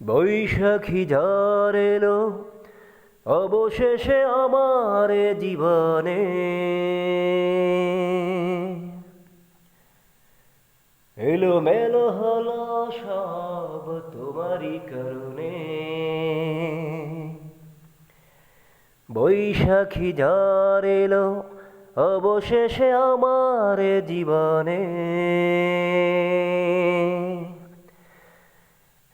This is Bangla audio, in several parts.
বৈশাখী ঝড় এলো অবশেষে আমার জীবনে, এলো মেলো হলো সব তোমারই কারণে। বৈশাখী ঝড় এলো অবশেষে আমার জীবনে,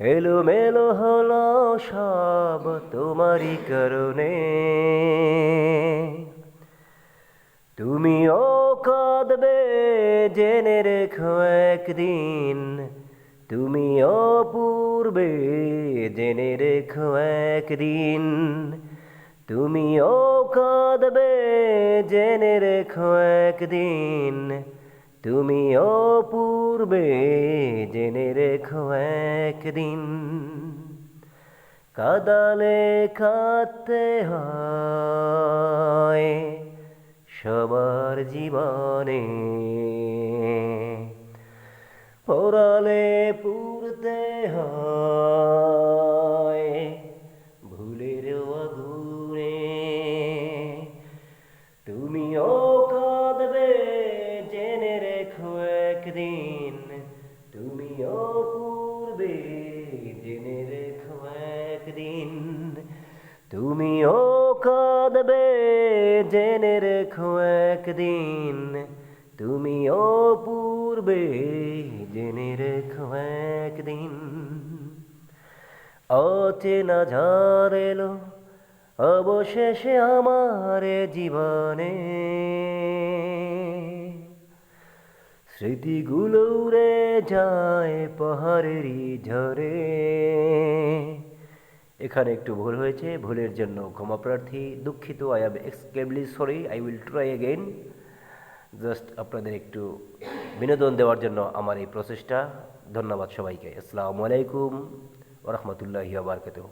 এলো মেলো হলো সব তোমারই কারণে। তুমিও কাঁদবে জেনে রেখো একদিন, তুমিও পূর্বে জেনে রেখো একদিন। তুমিও কাঁদবে জেনে রেখো একদিন, তুমিও পূর্বে জেনে রেখো একদিন। কাঁদালে কাঁদতে হয় সবার জীবনে, পোড়ালে পুড়তে হয় ভুলের আগুনে। তুমিও কাঁদবে জেনে রেখো একদিন, তুমিও পূর্বে জেনে রেখো একদিন। তুমিও কাঁদবে জেনে রেখো একদিন, তুমিও পূর্বে জেনে রেখো একদিন। অচেনা ঝড় এলো অবশেষে আমার জীবনে, স্মৃতিগুলো উড়ে যায় পাহাড়েরই ঝরে। এখানে একটু ভুল হয়েছে, ভুলের জন্য ক্ষমা প্রার্থী, দুঃখিত। I am extremely sorry, I will try again. Just আপনাদের একটু বিনোদন দেওয়ার জন্য আমার এই প্রচেষ্টা। ধন্যবাদ সবাইকে। আসসালামু আলাইকুম ওয়া রাহমাতুল্লাহি ওয়া বারাকাতুহু।